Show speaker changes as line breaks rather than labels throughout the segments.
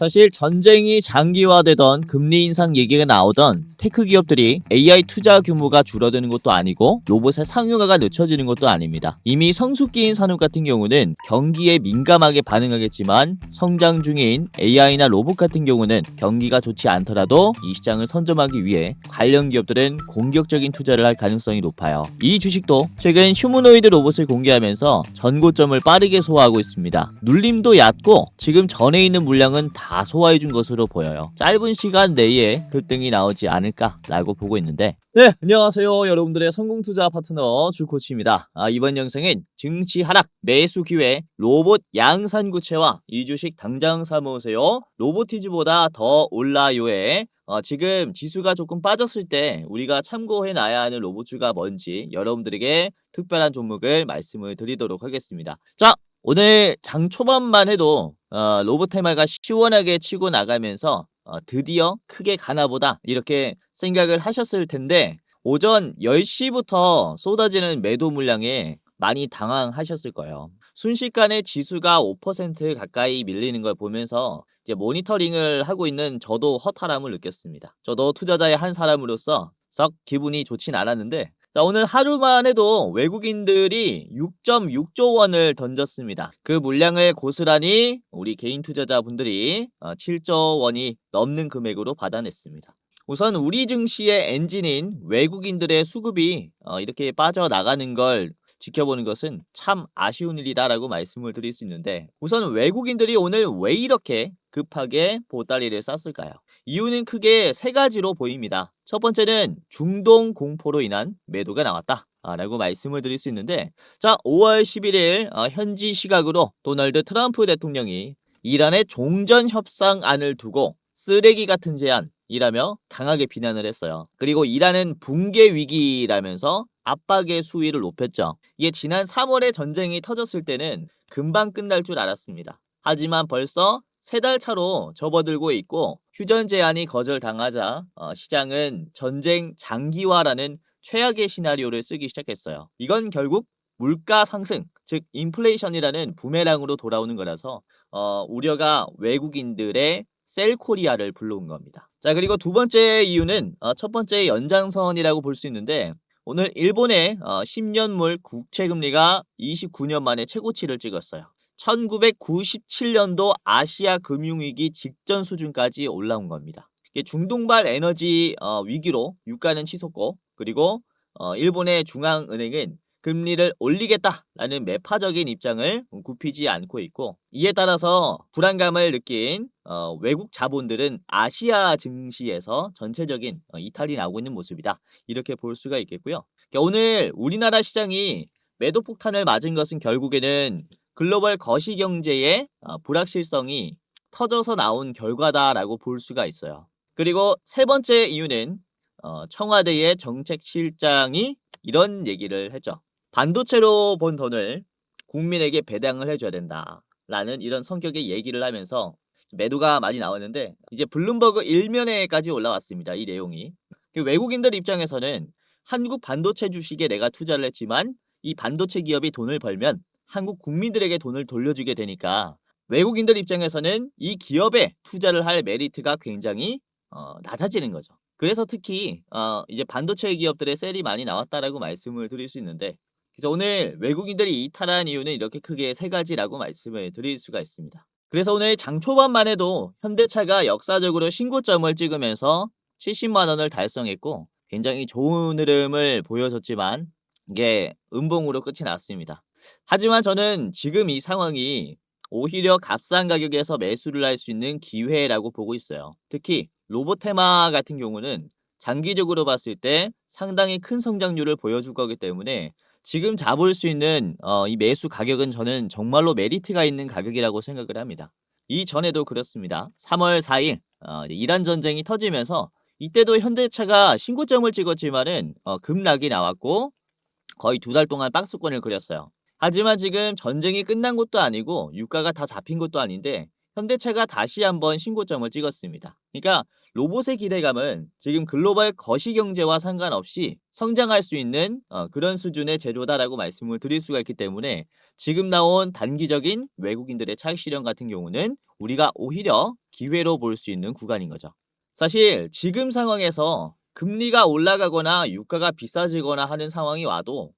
사실 전쟁이 장기화되던 금리 인상 얘기가 나오던 테크 기업들이 AI 투자 규모가 줄어드는 것도 아니고 로봇의 상용화가 늦춰지는 것도 아닙니다. 이미 성숙기인 산업 같은 경우는 경기에 민감하게 반응하겠지만 성장 중인 AI나 로봇 같은 경우는 경기가 좋지 않더라도 이 시장을 선점하기 위해 관련 기업들은 공격적인 투자를 할 가능성이 높아요. 이 주식도 최근 휴머노이드 로봇을 공개하면서 전고점을 빠르게 소화하고 있습니다. 눌림도 얕고 지금 전에 있는 물량은 다 소화해준 것으로 보여요. 짧은 시간 내에 급등이 나오지 않을까라고 보고 있는데, 네, 안녕하세요. 여러분들의 성공투자 파트너 주코치입니다. 이번 영상은 증시 하락, 매수 기회, 로봇 양산구체화 이 주식 당장 사모으세요. 로보티즈보다 더 올라요에 지금 지수가 조금 빠졌을 때 우리가 참고해놔야 하는 로봇주가 뭔지 여러분들에게 특별한 종목을 말씀을 드리도록 하겠습니다. 자, 오늘 장 초반만 해도 로봇 테마가 시원하게 치고 나가면서 드디어 크게 가나보다 이렇게 생각을 하셨을 텐데, 오전 10시부터 쏟아지는 매도 물량에 많이 당황하셨을 거예요. 순식간에 지수가 5% 가까이 밀리는 걸 보면서 이제 모니터링을 하고 있는 저도 허탈함을 느꼈습니다. 저도 투자자의 한 사람으로서 썩 기분이 좋진 않았는데, 자, 오늘 하루만 해도 외국인들이 6.6조 원을 던졌습니다. 그 물량을 고스란히 우리 개인 투자자분들이 7조 원이 넘는 금액으로 받아냈습니다. 우선 우리 증시의 엔진인 외국인들의 수급이 이렇게 빠져나가는 걸 지켜보는 것은 참 아쉬운 일이다라고 말씀을 드릴 수 있는데, 우선 외국인들이 오늘 왜 이렇게 급하게 보따리를 쌌을까요? 이유는 크게 세 가지로 보입니다. 첫 번째는 중동 공포로 인한 매도가 나왔다 라고 말씀을 드릴 수 있는데, 자, 5월 11일 현지 시각으로 도널드 트럼프 대통령이 이란의 종전 협상안을 두고 쓰레기 같은 제안이라며 강하게 비난을 했어요. 그리고 이란은 붕괴 위기라면서 압박의 수위를 높였죠. 이게 지난 3월에 전쟁이 터졌을 때는 금방 끝날 줄 알았습니다. 하지만 벌써 3달 차로 접어들고 있고, 휴전 제안이 거절당하자 시장은 전쟁 장기화라는 최악의 시나리오를 쓰기 시작했어요. 이건 결국 물가 상승, 즉 인플레이션이라는 부메랑으로 돌아오는 거라서 우려가 외국인들의 셀코리아를 불러온 겁니다. 자, 그리고 두 번째 이유는 첫 번째 연장선이라고 볼 수 있는데, 오늘 일본의 10년물 국채금리가 29년 만에 최고치를 찍었어요. 1997년도 아시아 금융위기 직전 수준까지 올라온 겁니다. 이게 중동발 에너지 위기로 유가는 치솟고, 그리고 일본의 중앙은행은 금리를 올리겠다라는 매파적인 입장을 굽히지 않고 있고, 이에 따라서 불안감을 느낀 외국 자본들은 아시아 증시에서 전체적인 이탈이 나오고 있는 모습이다, 이렇게 볼 수가 있겠고요. 오늘 우리나라 시장이 매도 폭탄을 맞은 것은 결국에는 글로벌 거시경제의 불확실성이 터져서 나온 결과다라고 볼 수가 있어요. 그리고 세 번째 이유는 청와대의 정책실장이 이런 얘기를 했죠. 반도체로 번 돈을 국민에게 배당을 해줘야 된다라는 이런 성격의 얘기를 하면서 매도가 많이 나왔는데, 이제 블룸버그 일면에까지 올라왔습니다. 이 내용이. 외국인들 입장에서는 한국 반도체 주식에 내가 투자를 했지만 이 반도체 기업이 돈을 벌면 한국 국민들에게 돈을 돌려주게 되니까 외국인들 입장에서는 이 기업에 투자를 할 메리트가 굉장히 낮아지는 거죠. 그래서 특히 이제 반도체 기업들의 셀이 많이 나왔다라고 말씀을 드릴 수 있는데, 그래서 오늘 외국인들이 이탈한 이유는 이렇게 크게 세 가지라고 말씀을 드릴 수가 있습니다. 그래서 오늘 장 초반만 해도 현대차가 역사적으로 신고점을 찍으면서 70만 원을 달성했고, 굉장히 좋은 흐름을 보여줬지만 이게 음봉으로 끝이 났습니다. 하지만 저는 지금 이 상황이 오히려 값싼 가격에서 매수를 할 수 있는 기회라고 보고 있어요. 특히 로보테마 같은 경우는 장기적으로 봤을 때 상당히 큰 성장률을 보여줄 거기 때문에 지금 잡을 수 있는 이 매수 가격은 저는 정말로 메리트가 있는 가격이라고 생각을 합니다. 이전에도 그렇습니다. 3월 4일 이란 전쟁이 터지면서 이때도 현대차가 신고점을 찍었지만은 급락이 나왔고 거의 2달 동안 박스권을 그렸어요. 하지만 지금 전쟁이 끝난 것도 아니고 유가가 다 잡힌 것도 아닌데 현대차가 다시 한번 신고점을 찍었습니다. 그러니까 로봇의 기대감은 지금 글로벌 거시경제와 상관없이 성장할 수 있는 그런 수준의 재료다라고 말씀을 드릴 수가 있기 때문에 지금 나온 단기적인 외국인들의 차익 실현 같은 경우는 우리가 오히려 기회로 볼 수 있는 구간인 거죠. 사실 지금 상황에서 금리가 올라가거나 유가가 비싸지거나 하는 상황이 와도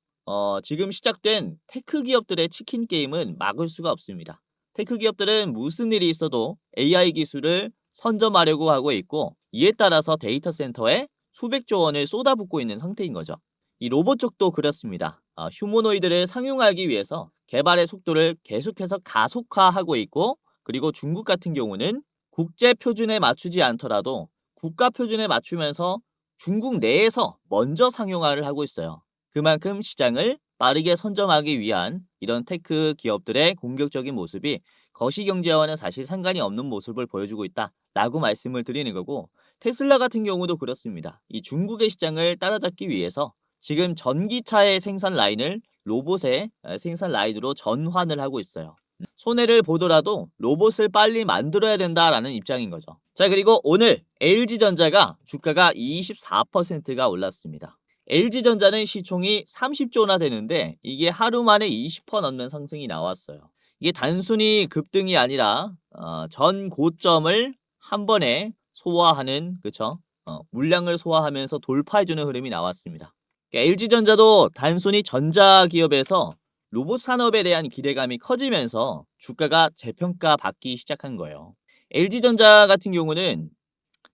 지금 시작된 테크 기업들의 치킨 게임은 막을 수가 없습니다. 테크 기업들은 무슨 일이 있어도 AI 기술을 선점하려고 하고 있고 이에 따라서 데이터 센터에 수백조 원을 쏟아붓고 있는 상태인 거죠. 이 로봇 쪽도 그렇습니다. 휴머노이드를 상용하기 위해서 개발의 속도를 계속해서 가속화하고 있고 그리고 중국 같은 경우는 국제 표준에 맞추지 않더라도 국가 표준에 맞추면서 중국 내에서 먼저 상용화를 하고 있어요. 그만큼 시장을 빠르게 선점하기 위한 이런 테크 기업들의 공격적인 모습이 거시경제와는 사실 상관이 없는 모습을 보여주고 있다라고 말씀을 드리는 거고 테슬라 같은 경우도 그렇습니다. 이 중국의 시장을 따라잡기 위해서 지금 전기차의 생산 라인을 로봇의 생산 라인으로 전환을 하고 있어요. 손해를 보더라도 로봇을 빨리 만들어야 된다라는 입장인 거죠. 자, 그리고 오늘 LG전자가 주가가 24%가 올랐습니다. LG전자는 시총이 30조나 되는데 이게 하루 만에 20% 넘는 상승이 나왔어요. 이게 단순히 급등이 아니라 전 고점을 한 번에 소화하는 그쵸? 물량을 소화하면서 돌파해주는 흐름이 나왔습니다. LG전자도 단순히 전자기업에서 로봇 산업에 대한 기대감이 커지면서 주가가 재평가 받기 시작한 거예요. LG전자 같은 경우는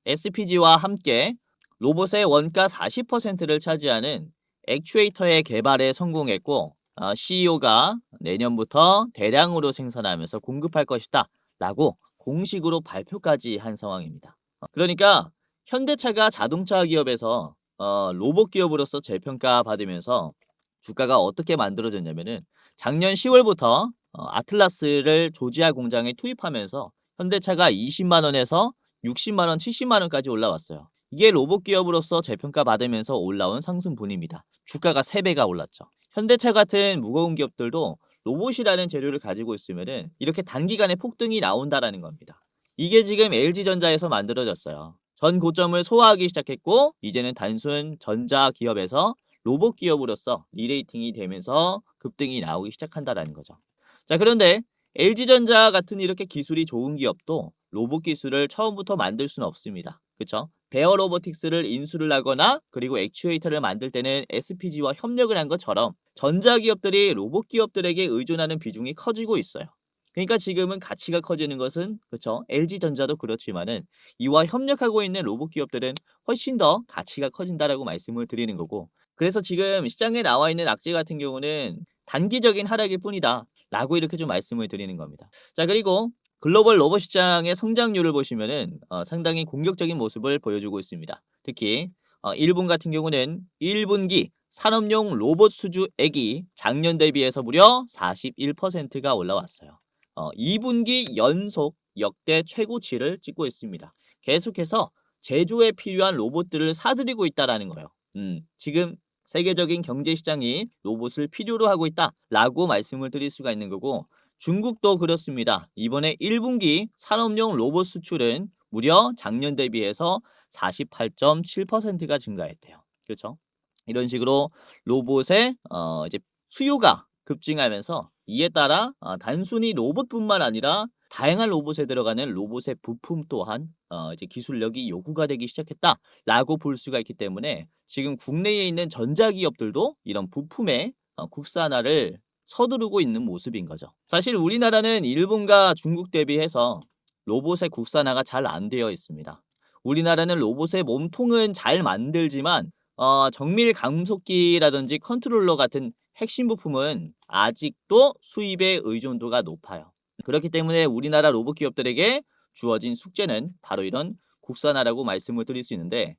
SPG와 함께 로봇의 원가 40%를 차지하는 액추에이터의 개발에 성공했고 CEO가 내년부터 대량으로 생산하면서 공급할 것이다 라고 공식으로 발표까지 한 상황입니다. 그러니까 현대차가 자동차 기업에서 로봇 기업으로서 재평가 받으면서 주가가 어떻게 만들어졌냐면은 작년 10월부터 아틀라스를 조지아 공장에 투입하면서 현대차가 20만 원에서 60만 원, 70만 원까지 올라왔어요. 이게 로봇 기업으로서 재평가 받으면서 올라온 상승분입니다. 주가가 3배가 올랐죠. 현대차 같은 무거운 기업들도 로봇이라는 재료를 가지고 있으면은 이렇게 단기간에 폭등이 나온다라는 겁니다. 이게 지금 LG전자에서 만들어졌어요. 전 고점을 소화하기 시작했고 이제는 단순 전자 기업에서 로봇 기업으로서 리레이팅이 되면서 급등이 나오기 시작한다라는 거죠. 자, 그런데 LG전자 같은 이렇게 기술이 좋은 기업도 로봇 기술을 처음부터 만들 수는 없습니다. 그쵸? 베어 로보틱스를 인수를 하거나 그리고 액추에이터를 만들 때는 SPG와 협력을 한 것처럼 전자기업들이 로봇 기업들에게 의존하는 비중이 커지고 있어요. 그러니까 지금은 가치가 커지는 것은 그쵸? LG전자도 그렇지만은 이와 협력하고 있는 로봇 기업들은 훨씬 더 가치가 커진다라고 말씀을 드리는 거고 그래서 지금 시장에 나와 있는 악재 같은 경우는 단기적인 하락일 뿐이다 라고 이렇게 좀 말씀을 드리는 겁니다. 자, 그리고 글로벌 로봇 시장의 성장률을 보시면은 상당히 공격적인 모습을 보여주고 있습니다. 특히 일본 같은 경우는 1분기 산업용 로봇 수주액이 작년 대비해서 무려 41%가 올라왔어요. 2분기 연속 역대 최고치를 찍고 있습니다. 계속해서 제조에 필요한 로봇들을 사들이고 있다라는 거예요. 지금 세계적인 경제 시장이 로봇을 필요로 하고 있다라고 말씀을 드릴 수가 있는 거고 중국도 그렇습니다. 이번에 1분기 산업용 로봇 수출은 무려 작년 대비해서 48.7%가 증가했대요. 그렇죠? 이런 식으로 로봇의 이제 수요가 급증하면서 이에 따라 단순히 로봇뿐만 아니라 다양한 로봇에 들어가는 로봇의 부품 또한 이제 기술력이 요구가 되기 시작했다라고 볼 수가 있기 때문에 지금 국내에 있는 전자기업들도 이런 부품의 국산화를 서두르고 있는 모습인 거죠. 사실 우리나라는 일본과 중국 대비해서 로봇의 국산화가 잘 안 되어 있습니다. 우리나라는 로봇의 몸통은 잘 만들지만 정밀 감속기라든지 컨트롤러 같은 핵심 부품은 아직도 수입의 의존도가 높아요. 그렇기 때문에 우리나라 로봇 기업들에게 주어진 숙제는 바로 이런 국산화라고 말씀을 드릴 수 있는데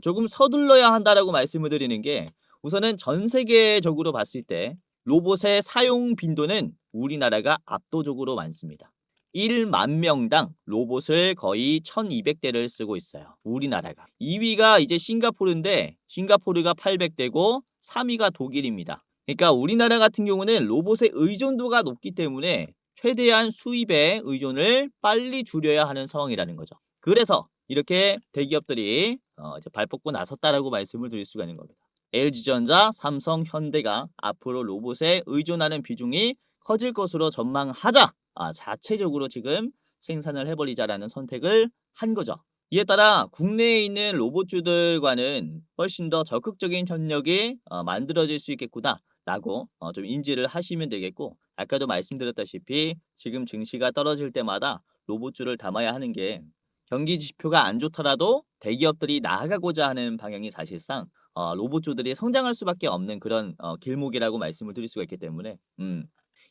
조금 서둘러야 한다라고 말씀을 드리는 게 우선은 전 세계적으로 봤을 때 로봇의 사용 빈도는 우리나라가 압도적으로 많습니다. 1만 명당 로봇을 거의 1200대를 쓰고 있어요. 우리나라가. 2위가 이제 싱가포르인데 싱가포르가 800대고 3위가 독일입니다. 그러니까 우리나라 같은 경우는 로봇의 의존도가 높기 때문에 최대한 수입에 의존을 빨리 줄여야 하는 상황이라는 거죠. 그래서 이렇게 대기업들이 이제 발 뻗고 나섰다라고 말씀을 드릴 수가 있는 겁니다. LG전자, 삼성, 현대가 앞으로 로봇에 의존하는 비중이 커질 것으로 전망하자 자체적으로 지금 생산을 해버리자라는 선택을 한 거죠. 이에 따라 국내에 있는 로봇주들과는 훨씬 더 적극적인 협력이 만들어질 수 있겠구나라고 좀 인지를 하시면 되겠고, 아까도 말씀드렸다시피 지금 증시가 떨어질 때마다 로봇주를 담아야 하는 게 경기 지표가 안 좋더라도 대기업들이 나아가고자 하는 방향이 사실상 로봇주들이 성장할 수밖에 없는 그런 길목이라고 말씀을 드릴 수가 있기 때문에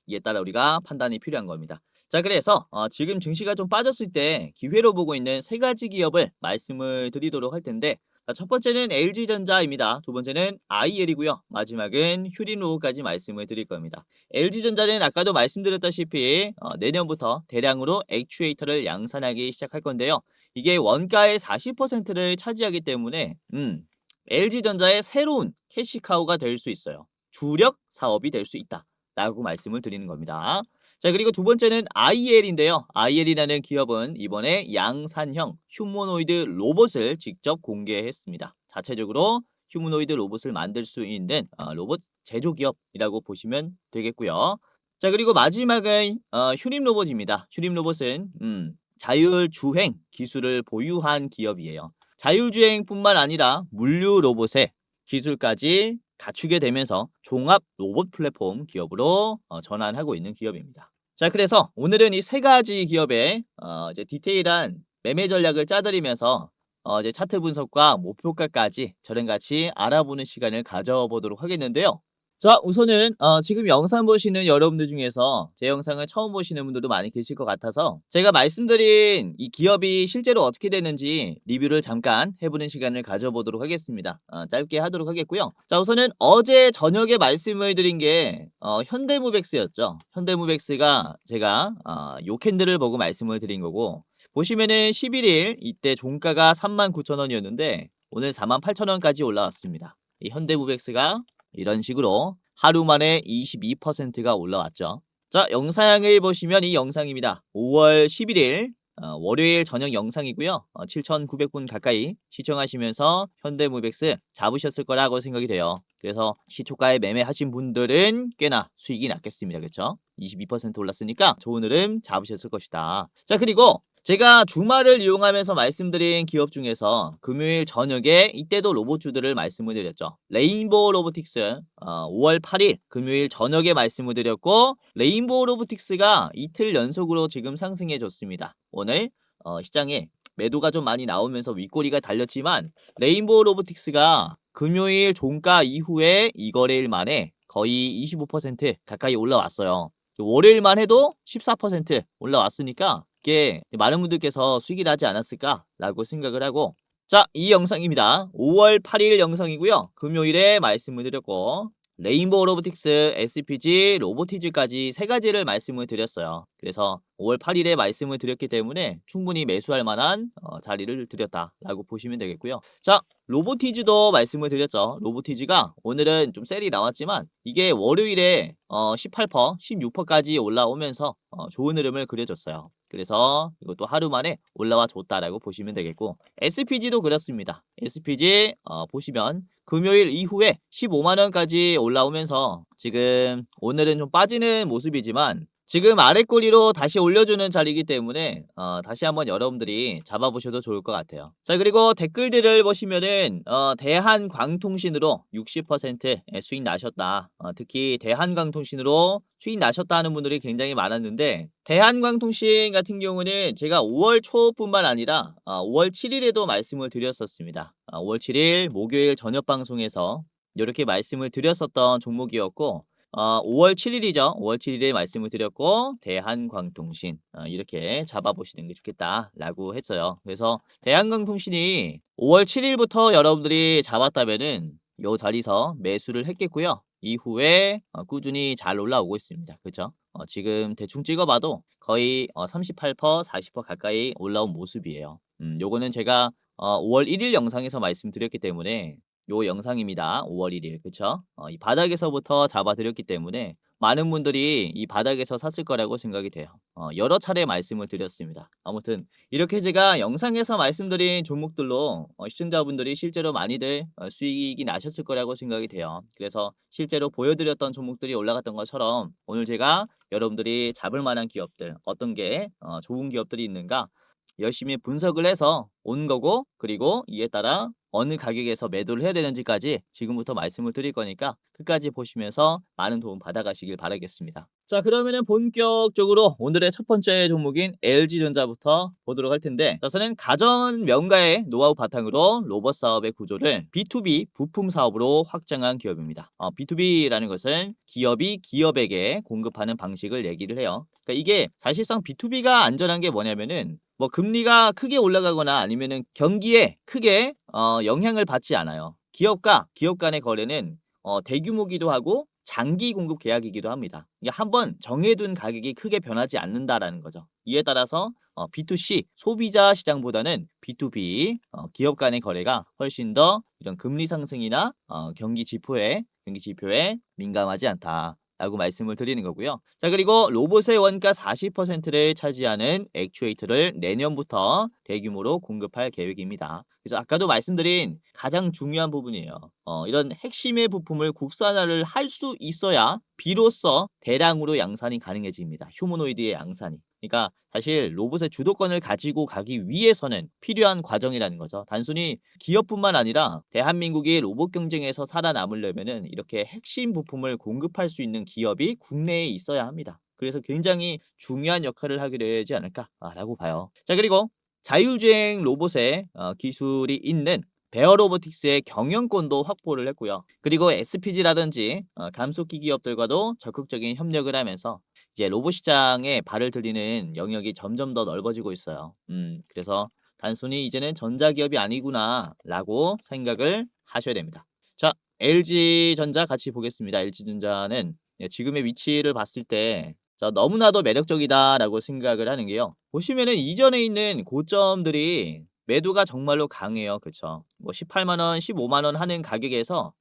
이에 따라 우리가 판단이 필요한 겁니다. 자, 그래서 지금 증시가 좀 빠졌을 때 기회로 보고 있는 세 가지 기업을 말씀을 드리도록 할 텐데, 첫 번째는 LG전자입니다. 두 번째는 IL이고요. 마지막은 휴린로봇까지 말씀을 드릴 겁니다. LG전자는 아까도 말씀드렸다시피 내년부터 대량으로 액추에이터를 양산하기 시작할 건데요. 이게 원가의 40%를 차지하기 때문에 LG전자의 새로운 캐시카우가 될 수 있어요. 주력 사업이 될 수 있다 라고 말씀을 드리는 겁니다. 자, 그리고 두 번째는 IL인데요. IL이라는 기업은 이번에 양산형 휴머노이드 로봇을 직접 공개했습니다. 자체적으로 휴머노이드 로봇을 만들 수 있는 로봇 제조기업이라고 보시면 되겠고요. 자, 그리고 마지막은 휴림로봇입니다. 휴림로봇은 자율주행 기술을 보유한 기업이에요. 자율주행뿐만 아니라 물류 로봇의 기술까지 갖추게 되면서 종합 로봇 플랫폼 기업으로 전환하고 있는 기업입니다. 자, 그래서 오늘은 이 세 가지 기업의 이제 디테일한 매매 전략을 짜드리면서 이제 차트 분석과 목표가까지 저랑 같이 알아보는 시간을 가져보도록 하겠는데요. 자, 우선은 지금 영상 보시는 여러분들 중에서 제 영상을 처음 보시는 분들도 많이 계실 것 같아서 제가 말씀드린 이 기업이 실제로 어떻게 되는지 리뷰를 잠깐 해보는 시간을 가져보도록 하겠습니다. 짧게 하도록 하겠고요. 자, 우선은 어제 저녁에 말씀을 드린 게 현대무백스였죠. 현대무백스가 제가 요 캔들을 보고 말씀을 드린 거고, 보시면은 11일 이때 종가가 39,000원이었는데 오늘 48,000원까지 올라왔습니다. 이 현대무백스가 이런 식으로 하루 만에 22%가 올라왔죠. 자, 영상을 보시면 이 영상입니다. 5월 11일 월요일 저녁 영상이고요. 7,900분 가까이 시청하시면서 현대무백스 잡으셨을 거라고 생각이 돼요. 그래서 시초가에 매매하신 분들은 꽤나 수익이 났겠습니다. 그렇죠? 22% 올랐으니까 좋은 흐름 잡으셨을 것이다. 자, 그리고 제가 주말을 이용하면서 말씀드린 기업 중에서 금요일 저녁에 이때도 로봇주들을 말씀을 드렸죠. 레인보우 로보틱스 5월 8일 금요일 저녁에 말씀을 드렸고, 레인보우 로보틱스가 이틀 연속으로 지금 상승해 줬습니다. 오늘 시장에 매도가 좀 많이 나오면서 윗꼬리가 달렸지만 레인보우 로보틱스가 금요일 종가 이후에 이 거래일 만에 거의 25% 가까이 올라왔어요. 월요일만 해도 14% 올라왔으니까 이게 많은 분들께서 수익이 나지 않았을까라고 생각을 하고, 자, 이 영상입니다. 5월 8일 영상이고요. 금요일에 말씀을 드렸고, 레인보우 로보틱스, SPG, 로보티즈까지 세 가지를 말씀을 드렸어요. 그래서 5월 8일에 말씀을 드렸기 때문에 충분히 매수할 만한 자리를 드렸다라고 보시면 되겠고요. 자, 로보티즈도 말씀을 드렸죠. 로보티즈가 오늘은 좀 셀이 나왔지만 이게 월요일에 18%, 16%까지 올라오면서 좋은 흐름을 그려줬어요. 그래서 이것도 하루 만에 올라와 줬다라고 보시면 되겠고, SPG도 그렇습니다. SPG 보시면 금요일 이후에 15만원까지 올라오면서 지금 오늘은 좀 빠지는 모습이지만 지금 아랫꼬리로 다시 올려주는 자리이기 때문에 다시 한번 여러분들이 잡아보셔도 좋을 것 같아요. 자, 그리고 댓글들을 보시면은 대한광통신으로 60% 수익 나셨다. 특히 대한광통신으로 수익 나셨다 하는 분들이 굉장히 많았는데, 대한광통신 같은 경우는 제가 5월 초뿐만 아니라 5월 7일에도 말씀을 드렸었습니다. 5월 7일 목요일 저녁 방송에서 이렇게 말씀을 드렸었던 종목이었고, 5월 7일이죠. 5월 7일에 말씀을 드렸고, 대한광통신 이렇게 잡아보시는 게 좋겠다라고 했어요. 그래서 대한광통신이 5월 7일부터 여러분들이 잡았다면은 요 자리에서 매수를 했겠고요. 이후에 꾸준히 잘 올라오고 있습니다. 그렇죠? 지금 대충 찍어봐도 거의 38%, 40% 가까이 올라온 모습이에요. 요거는 제가 5월 1일 영상에서 말씀드렸기 때문에 요 영상입니다. 5월 1일. 그쵸? 이 바닥에서부터 잡아드렸기 때문에 많은 분들이 이 바닥에서 샀을 거라고 생각이 돼요. 여러 차례 말씀을 드렸습니다. 아무튼 이렇게 제가 영상에서 말씀드린 종목들로 시청자분들이 실제로 많이들 수익이 나셨을 거라고 생각이 돼요. 그래서 실제로 보여드렸던 종목들이 올라갔던 것처럼 오늘 제가 여러분들이 잡을 만한 기업들 어떤 게 좋은 기업들이 있는가 열심히 분석을 해서 온 거고, 그리고 이에 따라 어느 가격에서 매도를 해야 되는지까지 지금부터 말씀을 드릴 거니까 끝까지 보시면서 많은 도움 받아가시길 바라겠습니다. 자, 그러면은 본격적으로 오늘의 첫 번째 종목인 LG전자부터 보도록 할 텐데, 저는 가전 명가의 노하우 바탕으로 로봇 사업의 구조를 B2B 부품 사업으로 확장한 기업입니다. B2B라는 것은 기업이 기업에게 공급하는 방식을 얘기를 해요. 그러니까 이게 사실상 B2B가 안전한 게 뭐냐면은 뭐 금리가 크게 올라가거나 아니면은 경기에 크게 영향을 받지 않아요. 기업과 기업 간의 거래는 대규모기도 하고 장기 공급 계약이기도 합니다. 이게 한번 정해둔 가격이 크게 변하지 않는다라는 거죠. 이에 따라서 B2C 소비자 시장보다는 B2B 기업 간의 거래가 훨씬 더 이런 금리 상승이나 경기 지표에 민감하지 않다. 라고 말씀을 드리는 거고요. 자, 그리고 로봇의 원가 40%를 차지하는 액추에이터를 내년부터 대규모로 공급할 계획입니다. 그래서 아까도 말씀드린 가장 중요한 부분이에요. 이런 핵심의 부품을 국산화를 할 수 있어야 비로소 대량으로 양산이 가능해집니다. 휴머노이드의 양산이. 그러니까 사실 로봇의 주도권을 가지고 가기 위해서는 필요한 과정이라는 거죠. 단순히 기업뿐만 아니라 대한민국이 로봇 경쟁에서 살아남으려면은 이렇게 핵심 부품을 공급할 수 있는 기업이 국내에 있어야 합니다. 그래서 굉장히 중요한 역할을 하게 되지 않을까라고 봐요. 자, 그리고 자율주행 로봇의 기술이 있는 베어로보틱스의 경영권도 확보를 했고요. 그리고 SPG라든지 감속기 기업들과도 적극적인 협력을 하면서 이제 로봇 시장에 발을 들이는 영역이 점점 더 넓어지고 있어요. 그래서 단순히 이제는 전자기업이 아니구나라고 생각을 하셔야 됩니다. 자, LG전자 같이 보겠습니다. LG전자는 지금의 위치를 봤을 때 너무나도 매력적이다라고 생각을 하는 게요. 보시면은 이전에 있는 고점들이 매도가 정말로 강해요. 그쵸? 뭐 18만 원, 15만 원 하는 가격에서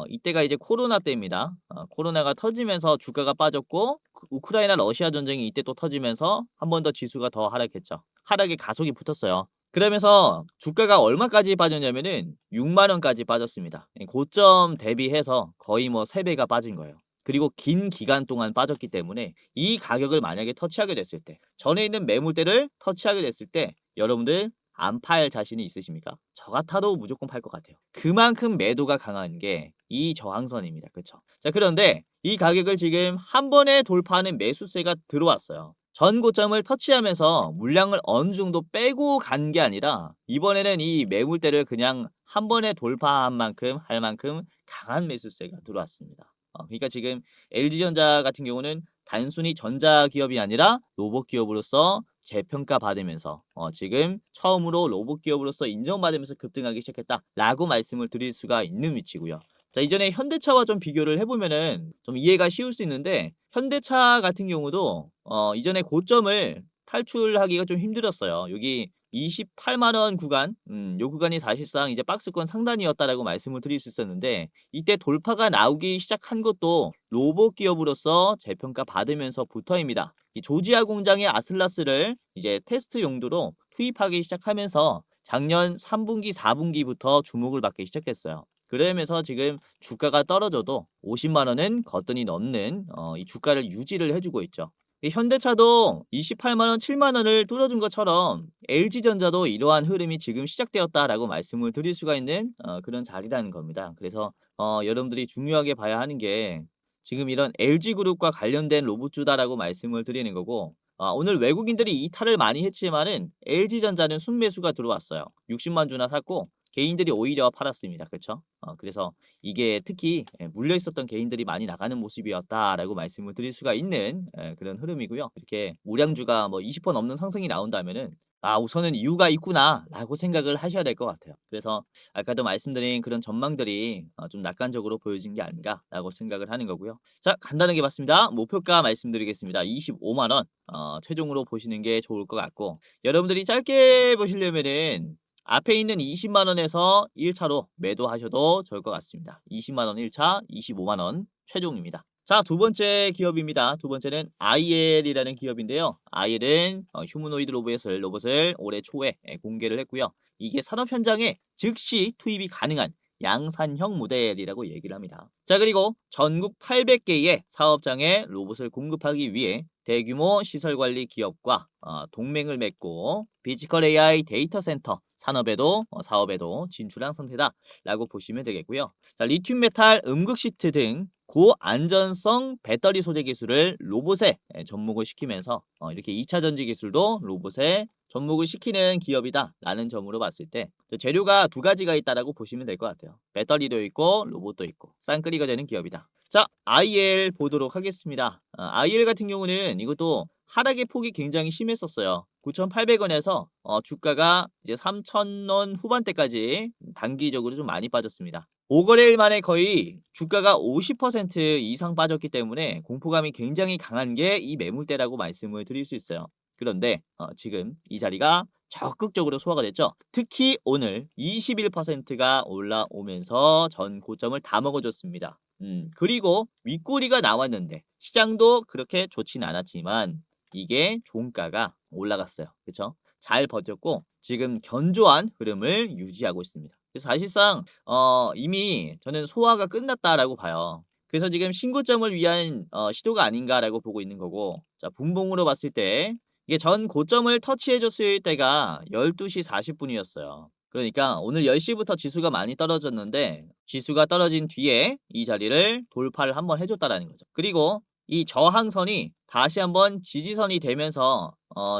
이때가 이제 코로나 때입니다. 코로나가 터지면서 주가가 빠졌고 우크라이나 러시아 전쟁이 이때 또 터지면서 한 번 더 지수가 더 하락했죠. 하락의 가속이 붙었어요. 그러면서 주가가 얼마까지 빠졌냐면은 6만 원까지 빠졌습니다. 고점 대비해서 거의 뭐 3배가 빠진 거예요. 그리고 긴 기간 동안 빠졌기 때문에 이 가격을 만약에 터치하게 됐을 때, 전에 있는 매물대를 터치하게 됐을 때 여러분들 안 팔 자신이 있으십니까? 저 같아도 무조건 팔 것 같아요. 그만큼 매도가 강한 게 이 저항선입니다. 그쵸? 자, 그런데 이 가격을 지금 한 번에 돌파하는 매수세가 들어왔어요. 전 고점을 터치하면서 물량을 어느 정도 빼고 간 게 아니라 이번에는 이 매물대를 그냥 한 번에 돌파한 만큼 할 만큼 강한 매수세가 들어왔습니다. 그러니까 지금 LG전자 같은 경우는 단순히 전자기업이 아니라 로봇 기업으로서 재평가받으면서 지금 처음으로 로봇 기업으로서 인정받으면서 급등하기 시작했다라고 말씀을 드릴 수가 있는 위치고요. 자, 이전에 현대차와 좀 비교를 해보면은 좀 이해가 쉬울 수 있는데, 현대차 같은 경우도 이전에 고점을 탈출하기가 좀 힘들었어요. 여기 28만 원 구간, 요 구간이 사실상 이제 박스권 상단이었다라고 말씀을 드릴 수 있었는데, 이때 돌파가 나오기 시작한 것도 로봇 기업으로서 재평가 받으면서부터입니다. 이 조지아 공장의 아틀라스를 이제 테스트 용도로 투입하기 시작하면서 작년 3분기, 4분기부터 주목을 받기 시작했어요. 그러면서 지금 주가가 떨어져도 50만 원은 거뜬히 넘는 이 주가를 유지를 해주고 있죠. 이 현대차도 28만 원, 7만 원을 뚫어준 것처럼 LG전자도 이러한 흐름이 지금 시작되었다라고 말씀을 드릴 수가 있는 그런 자리라는 겁니다. 그래서 여러분들이 중요하게 봐야 하는 게 지금 이런 LG그룹과 관련된 로봇주다라고 말씀을 드리는 거고, 오늘 외국인들이 이탈을 많이 했지만은 LG전자는 순매수가 들어왔어요. 60만 주나 샀고 개인들이 오히려 팔았습니다. 그렇죠? 그래서 이게 특히 물려 있었던 개인들이 많이 나가는 모습이었다라고 말씀을 드릴 수가 있는 그런 흐름이고요. 이렇게 우량주가 뭐 20% 넘는 상승이 나온다면은 우선은 이유가 있구나라고 생각을 하셔야 될 것 같아요. 그래서 아까도 말씀드린 그런 전망들이 좀 낙관적으로 보여진 게 아닌가라고 생각을 하는 거고요. 자, 간단하게 봤습니다. 목표가 말씀드리겠습니다. 25만 원 최종으로 보시는 게 좋을 것 같고, 여러분들이 짧게 보시려면은 앞에 있는 20만 원에서 1차로 매도하셔도 좋을 것 같습니다. 20만 원 1차, 25만 원 최종입니다. 자, 두 번째 기업입니다. 두 번째는 IL이라는 기업인데요. IL은 휴머노이드 로봇을 올해 초에 공개를 했고요. 이게 산업 현장에 즉시 투입이 가능한 양산형 모델이라고 얘기를 합니다. 자, 그리고 전국 800개의 사업장에 로봇을 공급하기 위해 대규모 시설관리 기업과 동맹을 맺고 피지컬 AI 데이터 센터 산업에도 사업에도 진출한 상태다라고 보시면 되겠고요. 자, 리튬 메탈 음극 시트 등 고안전성 배터리 소재 기술을 로봇에 접목을 시키면서 이렇게 2차 전지 기술도 로봇에 접목을 시키는 기업이다라는 점으로 봤을 때 재료가 두 가지가 있다라고 보시면 될 것 같아요. 배터리도 있고 로봇도 있고 쌍끌이가 되는 기업이다. 자, IL 보도록 하겠습니다. IL 같은 경우는 이것도 하락의 폭이 굉장히 심했었어요. 9,800원에서 주가가 이제 3,000원 후반대까지 단기적으로 좀 많이 빠졌습니다. 5거래일 만에 거의 주가가 50% 이상 빠졌기 때문에 공포감이 굉장히 강한 게 이 매물대라고 말씀을 드릴 수 있어요. 그런데 지금 이 자리가 적극적으로 소화가 됐죠. 특히 오늘 21%가 올라오면서 전 고점을 다 먹어줬습니다. 그리고 윗꼬리가 나왔는데 시장도 그렇게 좋진 않았지만 이게 종가가 올라갔어요. 그렇죠? 잘 버텼고 지금 견조한 흐름을 유지하고 있습니다. 그래서 사실상 이미 저는 소화가 끝났다라고 봐요. 그래서 지금 신고점을 위한 시도가 아닌가라고 보고 있는 거고, 자, 분봉으로 봤을 때 이게 전 고점을 터치해줬을 때가 12시 40분이었어요. 그러니까 오늘 10시부터 지수가 많이 떨어졌는데 지수가 떨어진 뒤에 이 자리를 돌파를 한번 해줬다라는 거죠. 그리고 이 저항선이 다시 한번 지지선이 되면서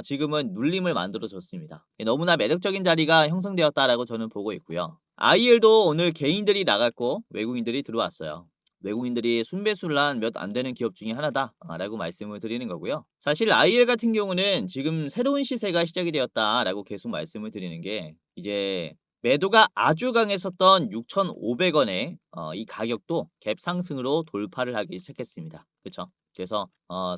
지금은 눌림을 만들어 줬습니다. 너무나 매력적인 자리가 형성되었다라고 저는 보고 있고요. IL도 오늘 개인들이 나갔고 외국인들이 들어왔어요. 외국인들이 순배수를 한 몇 안 되는 기업 중에 하나다라고 말씀을 드리는 거고요. 사실 IL 같은 경우는 지금 새로운 시세가 시작이 되었다라고 계속 말씀을 드리는 게 이제 매도가 아주 강했었던 6,500원의 이 가격도 갭 상승으로 돌파를 하기 시작했습니다. 그렇죠? 그래서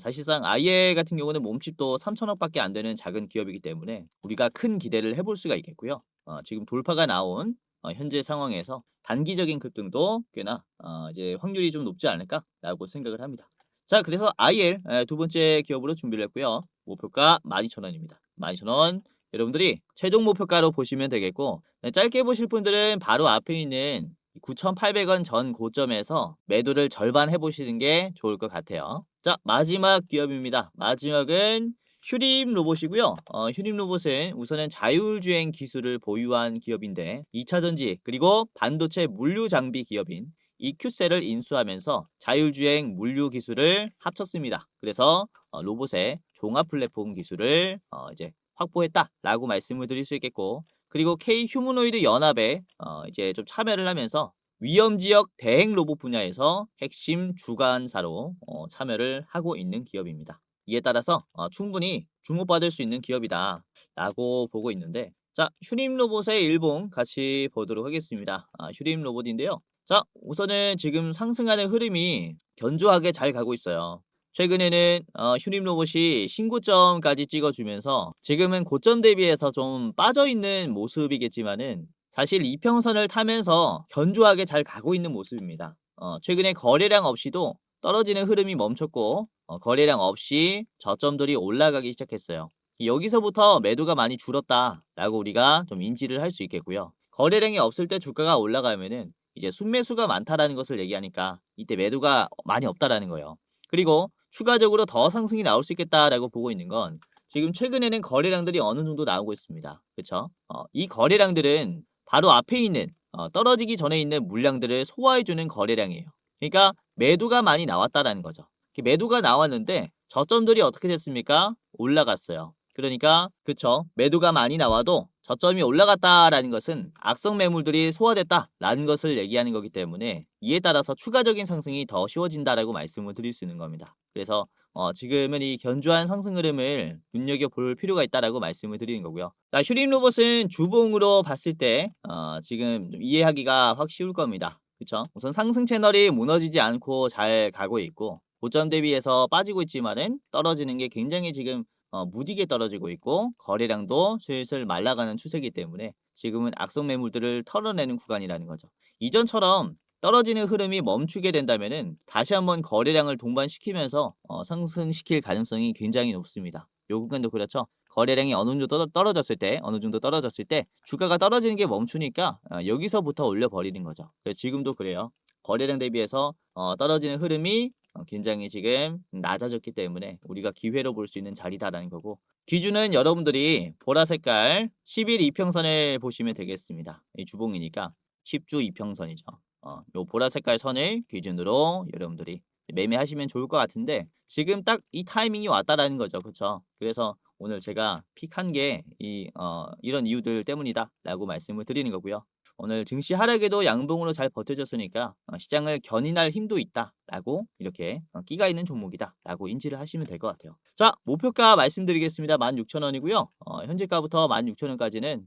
사실상 IL 같은 경우는 몸집도 3천억밖에 안 되는 작은 기업이기 때문에 우리가 큰 기대를 해볼 수가 있겠고요. 지금 돌파가 나온 현재 상황에서 단기적인 급등도 꽤나 이제 확률이 좀 높지 않을까라고 생각을 합니다. 자, 그래서 IL 두 번째 기업으로 준비를 했고요. 목표가 12,000원입니다. 12,000원 여러분들이 최종 목표가로 보시면 되겠고, 짧게 보실 분들은 바로 앞에 있는 9,800원 전 고점에서 매도를 절반 해보시는 게 좋을 것 같아요. 자, 마지막 기업입니다. 마지막은 휴림 로봇이고요. 휴림 로봇은 우선은 자율주행 기술을 보유한 기업인데 2차 전지 그리고 반도체 물류 장비 기업인 EQ셀을 인수하면서 자율주행 물류 기술을 합쳤습니다. 그래서 로봇의 종합 플랫폼 기술을 이제 확보했다라고 말씀을 드릴 수 있겠고, 그리고 K 휴머노이드 연합에 이제 좀 참여를 하면서 위험 지역 대행 로봇 분야에서 핵심 주관사로 참여를 하고 있는 기업입니다. 이에 따라서 충분히 주목받을 수 있는 기업이다라고 보고 있는데, 자, 휴림 로봇의 일봉 같이 보도록 하겠습니다. 휴림 로봇인데요. 자, 우선은 지금 상승하는 흐름이 견조하게 잘 가고 있어요. 최근에는 휴림 로봇이 신고점까지 찍어주면서 지금은 고점 대비해서 좀 빠져있는 모습이겠지만은 사실 이평선을 타면서 견조하게 잘 가고 있는 모습입니다. 최근에 거래량 없이도 떨어지는 흐름이 멈췄고 거래량 없이 저점들이 올라가기 시작했어요. 여기서부터 매도가 많이 줄었다라고 우리가 좀 인지를 할 수 있겠고요. 거래량이 없을 때 주가가 올라가면은 이제 순매수가 많다라는 것을 얘기하니까 이때 매도가 많이 없다라는 거예요. 그리고 추가적으로 더 상승이 나올 수 있겠다라고 보고 있는 건 지금 최근에는 거래량들이 어느 정도 나오고 있습니다. 그렇죠? 이 거래량들은 바로 앞에 있는 떨어지기 전에 있는 물량들을 소화해주는 거래량이에요. 그러니까 매도가 많이 나왔다라는 거죠. 매도가 나왔는데 저점들이 어떻게 됐습니까? 올라갔어요. 그러니까 그쵸, 매도가 많이 나와도 저점이 올라갔다라는 것은 악성 매물들이 소화됐다라는 것을 얘기하는 거기 때문에 이에 따라서 추가적인 상승이 더 쉬워진다라고 말씀을 드릴 수 있는 겁니다. 그래서 지금은 이 견조한 상승 흐름을 눈여겨볼 필요가 있다라고 말씀을 드리는 거고요. 자, 휴림 로봇은 주봉으로 봤을 때 지금 좀 이해하기가 확 쉬울 겁니다. 그쵸? 우선 상승 채널이 무너지지 않고 잘 가고 있고 고점 대비해서 빠지고 있지만은 떨어지는 게 굉장히 지금 무디게 떨어지고 있고 거래량도 슬슬 말라가는 추세이기 때문에 지금은 악성 매물들을 털어내는 구간이라는 거죠. 이전처럼 떨어지는 흐름이 멈추게 된다면은 다시 한번 거래량을 동반시키면서 상승시킬 가능성이 굉장히 높습니다. 요 구간도 그렇죠. 거래량이 어느 정도 떨어졌을 때 주가가 떨어지는 게 멈추니까 여기서부터 올려버리는 거죠. 그래서 지금도 그래요. 거래량 대비해서 떨어지는 흐름이 굉장히 지금 낮아졌기 때문에 우리가 기회로 볼 수 있는 자리다라는 거고, 기준은 여러분들이 보라 색깔 10일 이평선을 보시면 되겠습니다. 이 주봉이니까 10주 이평선이죠. 요 보라 색깔 선을 기준으로 여러분들이 매매하시면 좋을 것 같은데, 지금 딱 이 타이밍이 왔다라는 거죠. 그쵸? 그래서 오늘 제가 픽한 게 이런 이유들 때문이다라고 말씀을 드리는 거고요. 오늘 증시 하락에도 양봉으로 잘 버텨줬으니까 시장을 견인할 힘도 있다라고, 이렇게 끼가 있는 종목이다라고 인지를 하시면 될 것 같아요. 자, 목표가 말씀드리겠습니다. 16,000원이고요. 현재가부터 16,000원까지는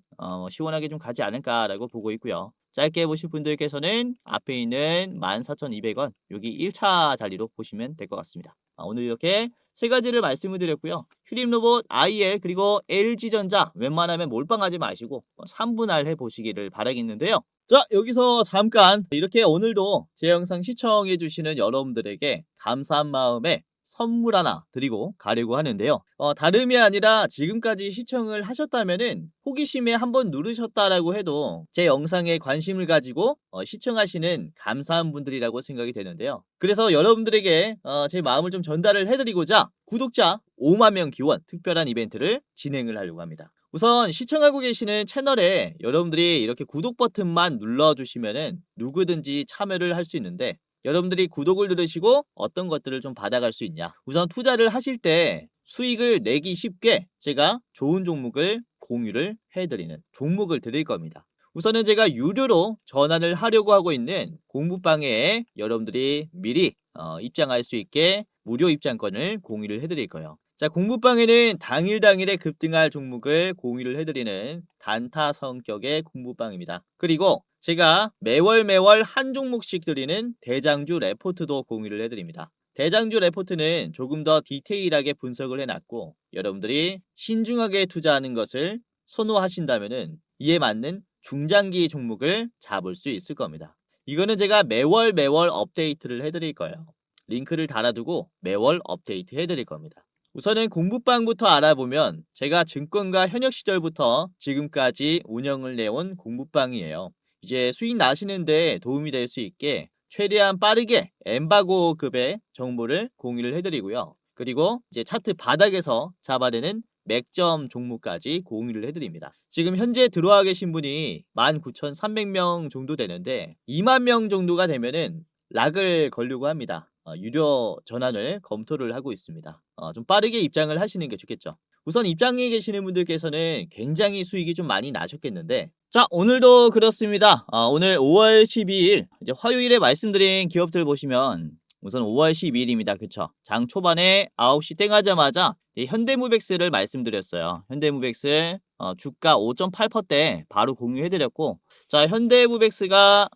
시원하게 좀 가지 않을까라고 보고 있고요. 짧게 보실 분들께서는 앞에 있는 14,200원, 여기 1차 자리로 보시면 될 것 같습니다. 오늘 이렇게 세 가지를 말씀을 드렸고요. 휴림로봇, IL, 그리고 LG전자 웬만하면 몰빵하지 마시고 3분할 해보시기를 바라겠는데요. 자, 여기서 잠깐 이렇게 오늘도 제 영상 시청해 주시는 여러분들에게 감사한 마음에 선물 하나 드리고 가려고 하는데요. 다름이 아니라 지금까지 시청을 하셨다면은 호기심에 한번 누르셨다라고 해도 제 영상에 관심을 가지고 시청하시는 감사한 분들이라고 생각이 되는데요. 그래서 여러분들에게 제 마음을 좀 전달을 해드리고자 구독자 5만 명 기원 특별한 이벤트를 진행을 하려고 합니다. 우선 시청하고 계시는 채널에 여러분들이 이렇게 구독 버튼만 눌러주시면은 누구든지 참여를 할 수 있는데, 여러분들이 구독을 누르시고 어떤 것들을 좀 받아갈 수 있냐, 우선 투자를 하실 때 수익을 내기 쉽게 제가 좋은 종목을 공유를 해드리는 종목을 드릴 겁니다. 우선은 제가 유료로 전환을 하려고 하고 있는 공부방에 여러분들이 미리 입장할 수 있게 무료 입장권을 공유를 해드릴 거예요. 자, 공부방에는 당일에 급등할 종목을 공유를 해드리는 단타 성격의 공부방입니다. 그리고 제가 매월 한 종목씩 드리는 대장주 레포트도 공유를 해드립니다. 대장주 레포트는 조금 더 디테일하게 분석을 해놨고, 여러분들이 신중하게 투자하는 것을 선호하신다면은 이에 맞는 중장기 종목을 잡을 수 있을 겁니다. 이거는 제가 매월 업데이트를 해드릴 거예요. 링크를 달아두고 매월 업데이트 해드릴 겁니다. 우선은 공부방부터 알아보면 제가 증권가 현역 시절부터 지금까지 운영을 내온 공부방이에요. 이제 수익 나시는데 도움이 될 수 있게 최대한 빠르게 엠바고급의 정보를 공유를 해드리고요. 그리고 이제 차트 바닥에서 잡아내는 맥점 종목까지 공유를 해드립니다. 지금 현재 들어와 계신 분이 19,300명 정도 되는데 2만 명 정도가 되면은 락을 걸려고 합니다. 유료 전환을 검토를 하고 있습니다. 좀 빠르게 입장을 하시는 게 좋겠죠. 우선 입장에 계시는 분들께서는 굉장히 수익이 좀 많이 나셨겠는데, 자, 오늘도 그렇습니다. 오늘 5월 12일 이제 화요일에 말씀드린 기업들 보시면 우선 5월 12일입니다. 그쵸? 장 초반에 9시 땡 하자마자 현대무백스를 말씀드렸어요. 현대무백스 주가 5.8%대 바로 공유해드렸고, 자, 현대무백스가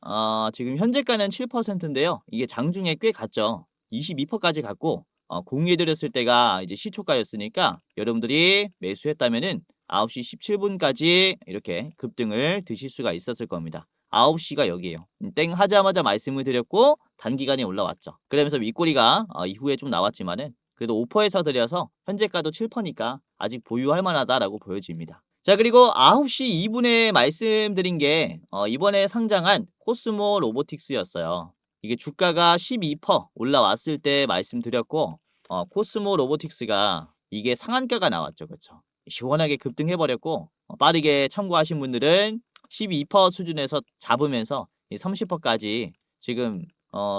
지금 현재가는 7%인데요. 이게 장중에 꽤 갔죠. 22%까지 갔고, 공유해드렸을 때가 이제 시초가였으니까 여러분들이 매수했다면은 9시 17분까지 이렇게 급등을 드실 수가 있었을 겁니다. 9시가 여기에요. 땡 하자마자 말씀을 드렸고 단기간에 올라왔죠. 그러면서 윗꼬리가 이후에 좀 나왔지만은 그래도 5%에서 드려서 현재가도 7%니까 아직 보유할 만하다라고 보여집니다. 자, 그리고 9시 2분에 말씀드린 게 이번에 상장한 코스모 로보틱스였어요. 이게 주가가 12% 올라왔을 때 말씀드렸고, 코스모 로보틱스가 이게 상한가가 나왔죠. 그렇죠? 시원하게 급등해버렸고, 빠르게 참고하신 분들은 12% 수준에서 잡으면서 30%까지 지금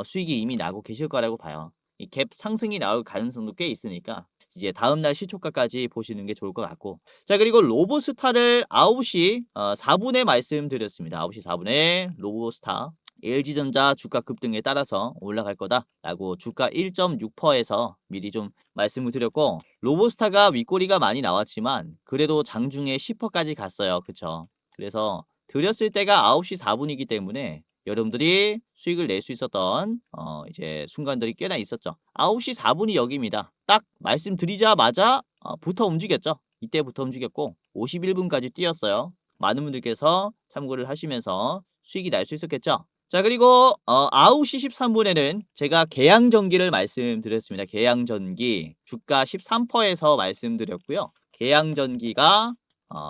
수익이 이미 나고 계실 거라고 봐요. 이 갭 상승이 나올 가능성도 꽤 있으니까 이제 다음날 시초가까지 보시는 게 좋을 것 같고, 자, 그리고 로보스타를 9시 4분에 말씀드렸습니다. 9시 4분에 로보스타 LG전자 주가 급등에 따라서 올라갈 거다라고 주가 1.6%에서 미리 좀 말씀을 드렸고, 로보스타가 윗꼬리가 많이 나왔지만 그래도 장중에 10%까지 갔어요. 그쵸? 그래서 드렸을 때가 9시 4분이기 때문에 여러분들이 수익을 낼 수 있었던 이제 순간들이 꽤나 있었죠. 9시 4분이 여기입니다. 딱 말씀드리자마자 부터 움직였죠. 이때부터 움직였고 51분까지 뛰었어요. 많은 분들께서 참고를 하시면서 수익이 날 수 있었겠죠. 자, 그리고 9시 13분에는 제가 계양전기를 말씀드렸습니다. 계양전기 주가 13%에서 말씀드렸고요. 계양전기가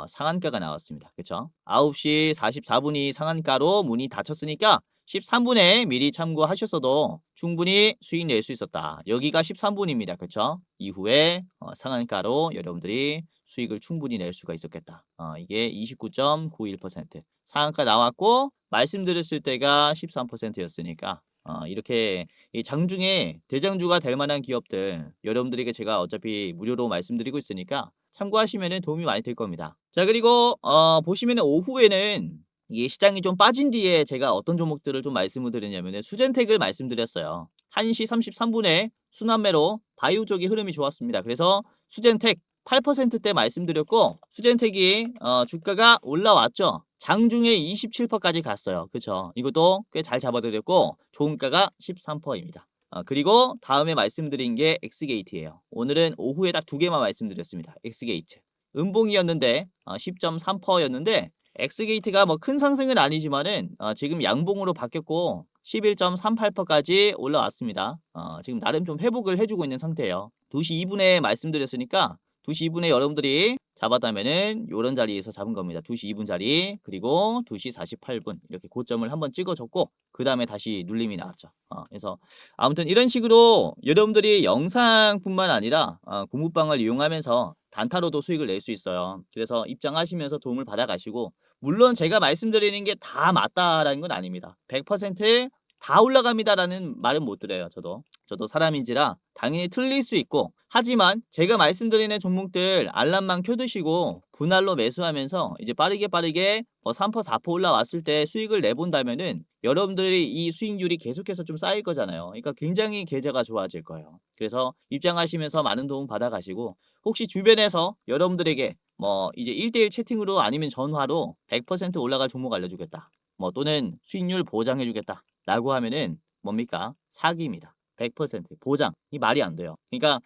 상한가가 나왔습니다. 그쵸? 9시 44분이 상한가로 문이 닫혔으니까 13분에 미리 참고하셨어도 충분히 수익 낼 수 있었다. 여기가 13분입니다. 그쵸? 이후에 상한가로 여러분들이 수익을 충분히 낼 수가 있었겠다. 이게 29.91%. 상한가 나왔고 말씀드렸을 때가 13%였으니까 이렇게 이 장중에 대장주가 될 만한 기업들 여러분들에게 제가 어차피 무료로 말씀드리고 있으니까 참고하시면 도움이 많이 될 겁니다. 자, 그리고 보시면 오후에는 이 시장이 좀 빠진 뒤에 제가 어떤 종목들을 좀 말씀을 드렸냐면 수젠텍을 말씀드렸어요. 1시 33분에 순환매로 바이오 쪽의 흐름이 좋았습니다. 그래서 수젠텍 8%대 말씀드렸고 수젠텍이 주가가 올라왔죠. 장중에 27%까지 갔어요. 그쵸? 이것도 꽤 잘 잡아드렸고 종가가 13%입니다. 그리고 다음에 말씀드린 게 엑스게이트예요. 오늘은 오후에 딱 두 개만 말씀드렸습니다. 엑스게이트. 음봉이었는데 10.3%였는데 엑스게이트가 뭐 큰 상승은 아니지만은 지금 양봉으로 바뀌었고 11.38%까지 올라왔습니다. 지금 나름 좀 회복을 해주고 있는 상태예요. 2시 2분에 말씀드렸으니까 2시 2분에 여러분들이 잡았다면은 요런 자리에서 잡은 겁니다. 2시 2분 자리 그리고 2시 48분 이렇게 고점을 한번 찍어줬고 그 다음에 다시 눌림이 나왔죠. 그래서 아무튼 이런 식으로 여러분들이 영상뿐만 아니라 공부방을 이용하면서 단타로도 수익을 낼 수 있어요. 그래서 입장하시면서 도움을 받아가시고 물론 제가 말씀드리는 게 다 맞다라는 건 아닙니다. 100%다 올라갑니다라는 말은 못 드려요. 저도 사람인지라 당연히 틀릴 수 있고 하지만 제가 말씀드리는 종목들 알람만 켜두시고 분할로 매수하면서 이제 빠르게 뭐 3% 4% 올라왔을 때 수익을 내본다면은 여러분들이 이 수익률이 계속해서 좀 쌓일 거잖아요. 그러니까 굉장히 계좌가 좋아질 거예요. 그래서 입장하시면서 많은 도움 받아가시고 혹시 주변에서 여러분들에게 뭐 이제 1대1 채팅으로 아니면 전화로 100% 올라갈 종목 알려주겠다. 뭐 또는 수익률 보장해주겠다. 라고 하면은 뭡니까? 사기입니다. 100% 보장. 이 말이 안 돼요. 그러니까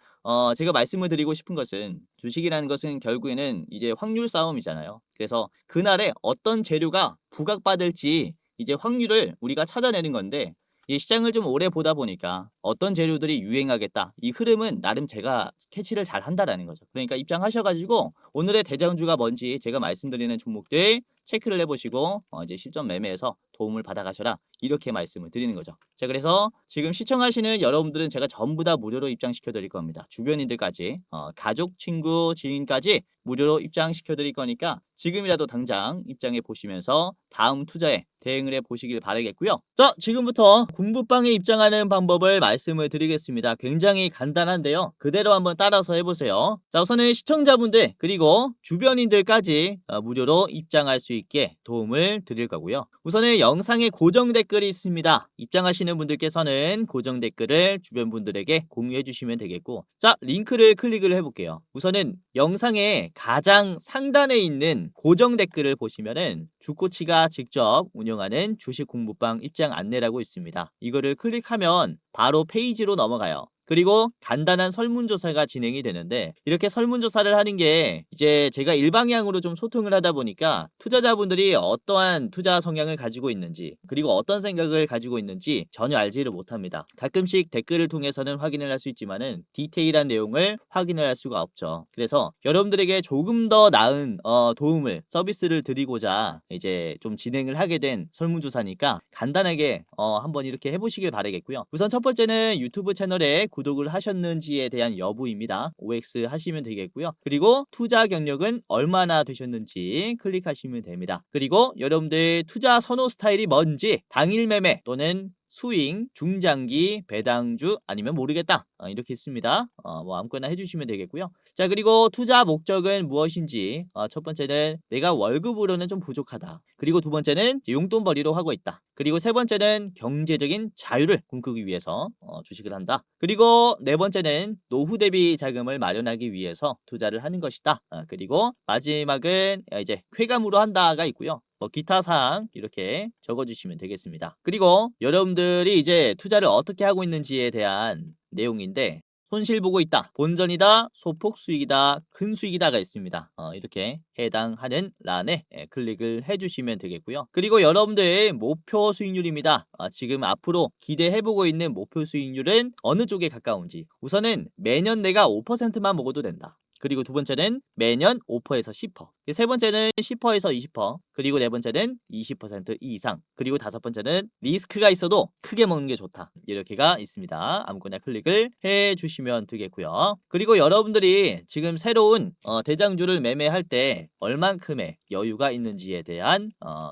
제가 말씀을 드리고 싶은 것은 주식이라는 것은 결국에는 이제 확률 싸움이잖아요. 그래서 그날에 어떤 재료가 부각받을지 이제 확률을 우리가 찾아내는 건데 이 시장을 좀 오래 보다 보니까 어떤 재료들이 유행하겠다. 이 흐름은 나름 제가 캐치를 잘 한다라는 거죠. 그러니까 입장하셔가지고 오늘의 대장주가 뭔지 제가 말씀드리는 종목들 체크를 해보시고 이제 실전 매매에서 도움을 받아가셔라. 이렇게 말씀을 드리는 거죠. 자, 그래서 지금 시청하시는 여러분들은 제가 전부 다 무료로 입장시켜 드릴 겁니다. 주변인들까지 가족, 친구, 지인까지 무료로 입장시켜 드릴 거니까 지금이라도 당장 입장해 보시면서 다음 투자에 대응을 해 보시길 바라겠고요. 자, 지금부터 공부방에 입장하는 방법을 말씀을 드리겠습니다. 굉장히 간단한데요. 그대로 한번 따라서 해보세요. 자, 우선은 시청자분들 그리고 주변인들까지 무료로 입장할 수 있게 도움을 드릴 거고요. 우선은 영상에 고정 댓글이 있습니다. 입장하시는 분들께서는 고정 댓글을 주변 분들에게 공유해 주시면 되겠고 자, 링크를 클릭을 해볼게요. 우선은 영상의 가장 상단에 있는 고정 댓글을 보시면은 주코치가 직접 운영하는 주식 공부방 입장 안내라고 있습니다. 이거를 클릭하면 바로 페이지로 넘어가요. 그리고 간단한 설문조사가 진행이 되는데 이렇게 설문조사를 하는 게 이제 제가 일방향으로 좀 소통을 하다 보니까 투자자분들이 어떠한 투자 성향을 가지고 있는지 그리고 어떤 생각을 가지고 있는지 전혀 알지를 못합니다. 가끔씩 댓글을 통해서는 확인을 할 수 있지만은 디테일한 내용을 확인을 할 수가 없죠. 그래서 여러분들에게 조금 더 나은 도움을 서비스를 드리고자 이제 좀 진행을 하게 된 설문조사니까 간단하게 한번 이렇게 해보시길 바라겠고요. 우선 첫 번째는 유튜브 채널에 구독을 하셨는지에 대한 여부입니다. OX 하시면 되겠고요. 그리고 투자 경력은 얼마나 되셨는지 클릭하시면 됩니다. 그리고 여러분들 투자 선호 스타일이 뭔지 당일 매매 또는 스윙, 중장기, 배당주 아니면 모르겠다 이렇게 있습니다. 뭐 아무거나 해주시면 되겠고요. 자, 그리고 투자 목적은 무엇인지 첫 번째는 내가 월급으로는 좀 부족하다. 그리고 두 번째는 용돈벌이로 하고 있다. 그리고 세 번째는 경제적인 자유를 꿈꾸기 위해서 주식을 한다. 그리고 네 번째는 노후 대비 자금을 마련하기 위해서 투자를 하는 것이다. 그리고 마지막은 이제 쾌감으로 한다가 있고요. 뭐 기타 사항 이렇게 적어주시면 되겠습니다. 그리고 여러분들이 이제 투자를 어떻게 하고 있는지에 대한 내용인데 손실 보고 있다, 본전이다, 소폭 수익이다, 큰 수익이다가 있습니다. 이렇게 해당하는 란에 클릭을 해주시면 되겠고요. 그리고 여러분들의 목표 수익률입니다. 지금 앞으로 기대해보고 있는 목표 수익률은 어느 쪽에 가까운지. 우선은 매년 내가 5%만 먹어도 된다. 그리고 두 번째는 매년 5%에서 10%. 세 번째는 10%에서 20%. 그리고 네 번째는 20% 이상. 그리고 다섯 번째는 리스크가 있어도 크게 먹는 게 좋다. 이렇게가 있습니다. 아무거나 클릭을 해 주시면 되겠고요. 그리고 여러분들이 지금 새로운 대장주를 매매할 때 얼만큼의 여유가 있는지에 대한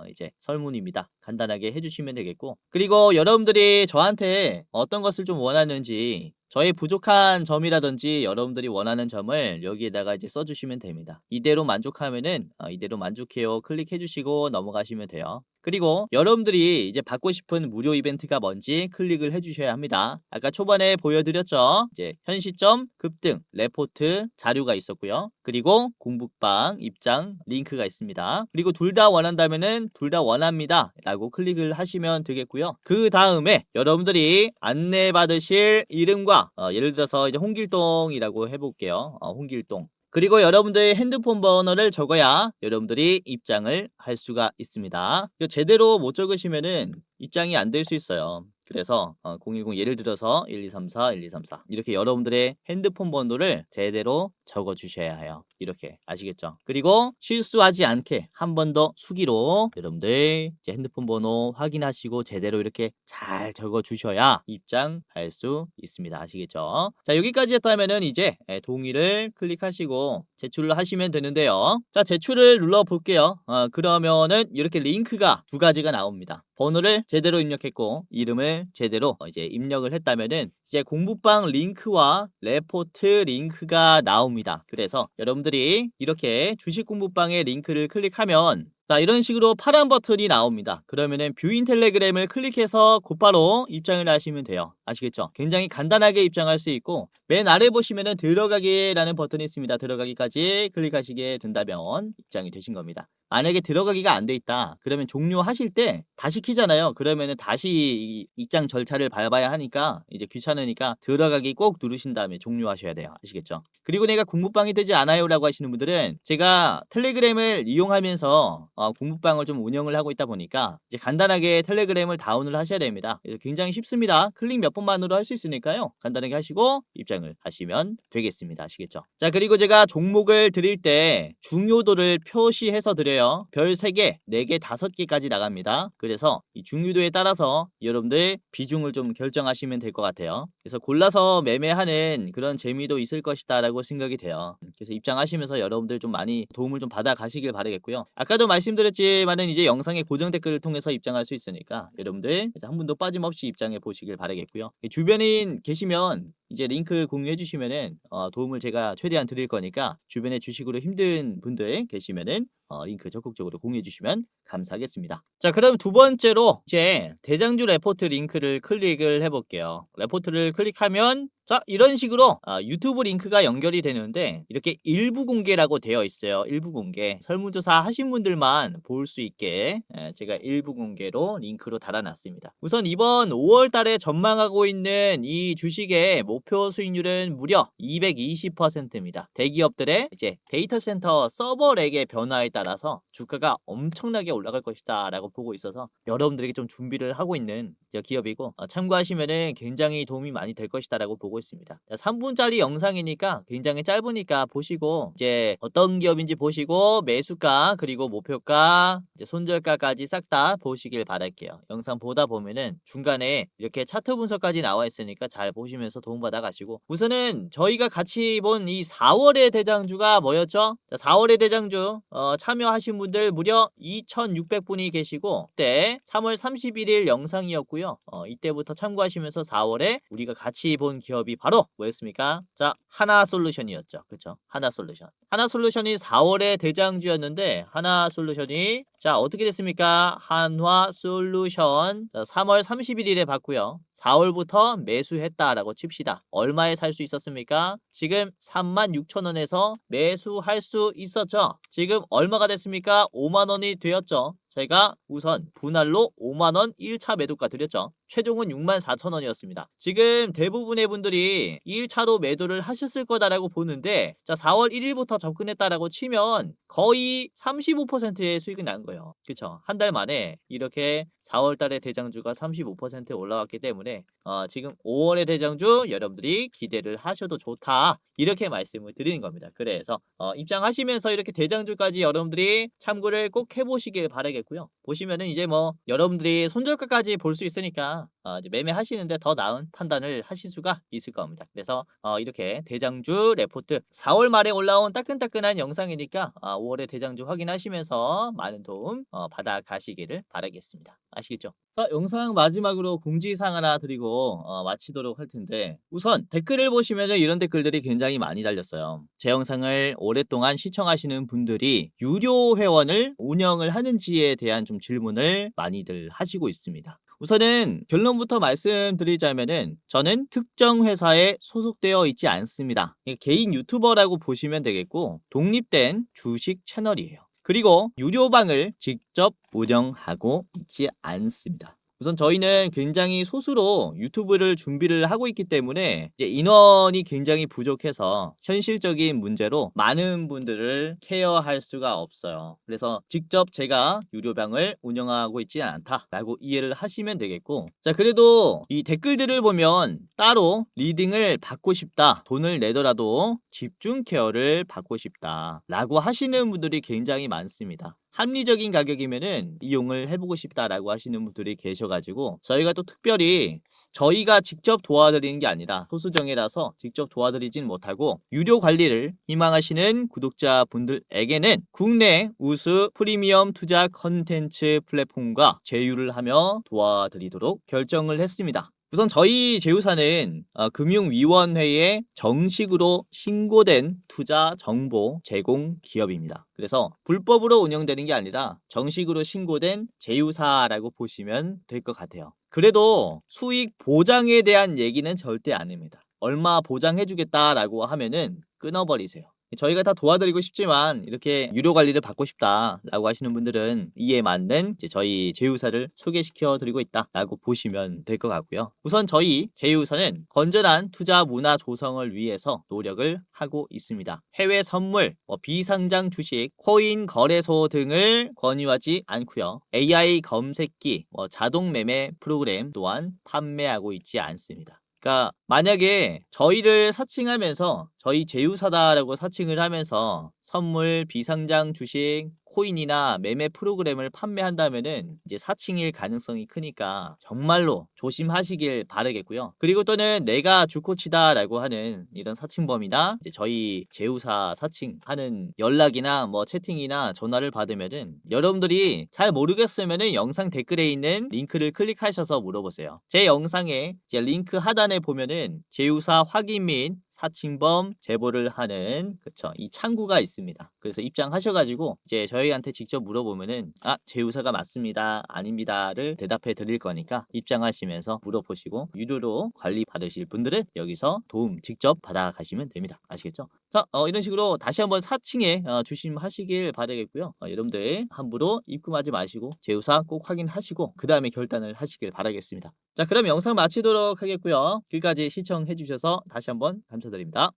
이제 설문입니다. 간단하게 해주시면 되겠고, 그리고 여러분들이 저한테 어떤 것을 좀 원하는지, 저의 부족한 점이라든지 여러분들이 원하는 점을 여기에다가 이제 써주시면 됩니다. 이대로 만족하면은 이대로 만족해요 클릭해 주시고 넘어가시면 돼요. 그리고 여러분들이 이제 받고 싶은 무료 이벤트가 뭔지 클릭을 해주셔야 합니다. 아까 초반에 보여드렸죠. 이제 현 시점, 급등, 레포트, 자료가 있었고요. 그리고 공부방, 입장, 링크가 있습니다. 그리고 둘 다 원한다면은 둘 다 원합니다 라고 클릭을 하시면 되겠고요. 그 다음에 여러분들이 안내받으실 이름과 예를 들어서 이제 홍길동이라고 해볼게요. 홍길동. 그리고 여러분들의 핸드폰 번호를 적어야 여러분들이 입장을 할 수가 있습니다. 제대로 못 적으시면은 입장이 안 될 수 있어요. 그래서 010 예를 들어서 1234 1234 이렇게 여러분들의 핸드폰 번호를 제대로 적어 주셔야 해요. 이렇게 아시겠죠? 그리고 실수하지 않게 한 번 더 수기로 여러분들 이제 핸드폰 번호 확인하시고 제대로 이렇게 잘 적어 주셔야 입장할 수 있습니다. 아시겠죠? 자, 여기까지 했다면은 이제 동의를 클릭하시고 제출을 하시면 되는데요. 자, 제출을 눌러 볼게요. 그러면은 이렇게 링크가 두 가지가 나옵니다. 번호를 제대로 입력했고 이름을 제대로 이제 입력을 했다면은 이제 공부방 링크와 레포트 링크가 나옵니다. 그래서 여러분들이 이렇게 주식 공부방의 링크를 클릭하면 자, 이런 식으로 파란 버튼이 나옵니다. 그러면은 뷰인 텔레그램을 클릭해서 곧바로 입장을 하시면 돼요. 아시겠죠? 굉장히 간단하게 입장할 수 있고, 맨 아래 보시면은 들어가기라는 버튼이 있습니다. 들어가기까지 클릭하시게 된다면 입장이 되신 겁니다. 만약에 들어가기가 안 돼 있다 그러면 종료하실 때 다시 키잖아요. 그러면은 다시 입장 절차를 밟아야 하니까 이제 귀찮으니까 들어가기 꼭 누르신 다음에 종료하셔야 돼요. 아시겠죠? 그리고 내가 공부방이 되지 않아요 라고 하시는 분들은 제가 텔레그램을 이용하면서 공부방을 좀 운영을 하고 있다 보니까 이제 간단하게 텔레그램을 다운을 하셔야 됩니다. 그래서 굉장히 쉽습니다. 클릭 몇 번만으로 할 수 있으니까요. 간단하게 하시고 입장을 하시면 되겠습니다. 아시겠죠? 자, 그리고 제가 종목을 드릴 때 중요도를 표시해서 드려요. 별 3개, 4개, 5개까지 나갑니다. 그래서 이 중요도에 따라서 여러분들 비중을 좀 결정하시면 될 것 같아요. 그래서 골라서 매매하는 그런 재미도 있을 것이다 라고 생각이 돼요. 그래서 입장하시면서 여러분들 좀 많이 도움을 좀 받아 가시길 바라겠고요. 아까도 말씀드렸지만은 이제 영상의 고정 댓글을 통해서 입장할 수 있으니까 여러분들 한 분도 빠짐없이 입장해 보시길 바라겠고요. 주변인 계시면 이제 링크 공유해 주시면은 도움을 제가 최대한 드릴 거니까 주변에 주식으로 힘든 분들 계시면은 링크 적극적으로 공유해 주시면 감사하겠습니다. 자, 그럼 두 번째로 이제 대장주 레포트 링크를 클릭을 해볼게요. 레포트를 클릭하면 자, 이런 식으로 유튜브 링크가 연결이 되는데 이렇게 일부 공개라고 되어 있어요. 일부 공개. 설문조사 하신 분들만 볼 수 있게 제가 일부 공개로 링크로 달아놨습니다. 우선 이번 5월 달에 전망하고 있는 이 주식의 목표 수익률은 무려 220%입니다. 대기업들의 이제 데이터 센터 서버렉의 변화에 따라서 주가가 엄청나게 올라갈 것이다 라고 보고 있어서 여러분들에게 좀 준비를 하고 있는 기업이고 참고하시면은 굉장히 도움이 많이 될 것이다 라고 보고 있습니다. 3분짜리 영상이니까 굉장히 짧으니까 보시고 이제 어떤 기업인지 보시고 매수가 그리고 목표가 이제 손절가까지 싹 다 보시길 바랄게요. 영상 보다 보면은 중간에 이렇게 차트 분석까지 나와 있으니까 잘 보시면서 도움받아 가시고 우선은 저희가 같이 본 이 4월의 대장주가 뭐였죠? 4월의 대장주 참여하신 분들 무려 2,600분이 계시고 그때 3월 31일 영상이었고요. 이때부터 참고하시면서 4월에 우리가 같이 본 기업이 바로 뭐였습니까? 자, 하나솔루션이었죠. 그쵸? 하나솔루션. 하나솔루션이 4월의 대장주였는데 하나솔루션이 자 어떻게 됐습니까? 한화솔루션 3월 31일에 봤고요. 4월부터 매수했다라고 칩시다. 얼마에 살 수 있었습니까? 지금 36,000원에서 매수할 수 있었죠. 지금 얼마가 됐습니까? 5만원이 되었죠. 저희가 우선 분할로 5만원 1차 매도가 드렸죠. 최종은 64,000원이었습니다. 지금 대부분의 분들이 1차로 매도를 하셨을 거다라고 보는데, 자 4월 1일부터 접근했다라고 치면 거의 35%의 수익이 난 거예요. 그쵸? 한 달 만에 이렇게 4월 달에 대장주가 35% 올라왔기 때문에 지금 5월의 대장주 여러분들이 기대를 하셔도 좋다, 이렇게 말씀을 드리는 겁니다. 그래서 입장하시면서 이렇게 대장주까지 여러분들이 참고를 꼭 해보시길 바라겠고요. 보시면은 이제 뭐 여러분들이 손절가까지 볼 수 있으니까 이제 매매하시는데 더 나은 판단을 하실 수가 있을 겁니다. 그래서 이렇게 대장주 레포트 4월 말에 올라온 따끈따끈한 영상이니까 5월의 대장주 확인하시면서 많은 도움 받아가시기를 바라겠습니다. 아시겠죠? 자, 영상 마지막으로 공지사항 하나 드리고 마치도록 할 텐데, 우선 댓글을 보시면 이런 댓글들이 굉장히 많이 달렸어요. 제 영상을 오랫동안 시청하시는 분들이 유료 회원을 운영을 하는지에 대한 좀 질문을 많이들 하시고 있습니다. 우선은 결론부터 말씀드리자면은 저는 특정 회사에 소속되어 있지 않습니다. 개인 유튜버라고 보시면 되겠고, 독립된 주식 채널이에요. 그리고 유료방을 직접 운영하고 있지 않습니다. 우선 저희는 굉장히 소수로 유튜브를 준비를 하고 있기 때문에 이제 인원이 굉장히 부족해서 현실적인 문제로 많은 분들을 케어할 수가 없어요. 그래서 직접 제가 유료방을 운영하고 있지 않다라고 이해를 하시면 되겠고, 자 그래도 이 댓글들을 보면 따로 리딩을 받고 싶다, 돈을 내더라도 집중 케어를 받고 싶다 라고 하시는 분들이 굉장히 많습니다. 합리적인 가격이면은 이용을 해보고 싶다라고 하시는 분들이 계셔가지고, 저희가 또 특별히 저희가 직접 도와드리는 게 아니라 소수정예라서 직접 도와드리진 못하고, 유료 관리를 희망하시는 구독자분들에게는 국내 우수 프리미엄 투자 컨텐츠 플랫폼과 제휴를 하며 도와드리도록 결정을 했습니다. 우선 저희 제휴사는 금융위원회에 정식으로 신고된 투자 정보 제공 기업입니다. 그래서 불법으로 운영되는 게 아니라 정식으로 신고된 제휴사라고 보시면 될 것 같아요. 그래도 수익 보장에 대한 얘기는 절대 안 합니다. 얼마 보장해주겠다라고 하면은 끊어버리세요. 저희가 다 도와드리고 싶지만 이렇게 유료 관리를 받고 싶다라고 하시는 분들은 이에 맞는 이제 저희 제휴사를 소개시켜 드리고 있다라고 보시면 될 것 같고요. 우선 저희 제휴사는 건전한 투자 문화 조성을 위해서 노력을 하고 있습니다. 해외 선물, 비상장 주식, 코인 거래소 등을 권유하지 않고요. AI 검색기, 자동 매매 프로그램 또한 판매하고 있지 않습니다. 그러니까 만약에 저희를 사칭하면서 저희 제휴사다라고 사칭을 하면서 선물, 비상장 주식, 코인이나 매매 프로그램을 판매한다면은 이제 사칭일 가능성이 크니까 정말로 조심하시길 바라겠고요. 그리고 또는 내가 주코치다라고 하는 이런 사칭범이나 이제 저희 제휴사 사칭하는 연락이나 채팅이나 전화를 받으면은 여러분들이 잘 모르겠으면은 영상 댓글에 있는 링크를 클릭하셔서 물어보세요. 제 영상에 이제 링크 하단에 보면은 제휴사 확인 및 사칭범 제보를 하는 이 창구가 있습니다. 그래서 입장하셔가지고 이제 저희한테 직접 물어보면은 제휴사가 맞습니다, 아닙니다를 대답해 드릴 거니까 입장하시면서 물어보시고, 유료로 관리 받으실 분들은 여기서 도움 직접 받아가시면 됩니다. 아시겠죠? 자, 이런 식으로 다시 한번 사칭에 조심하시길 바라겠고요. 여러분들 함부로 입금하지 마시고 제휴사 꼭 확인하시고 그 다음에 결단을 하시길 바라겠습니다. 자, 그럼 영상 마치도록 하겠고요. 끝까지 시청해 주셔서 다시 한번 감사드립니다.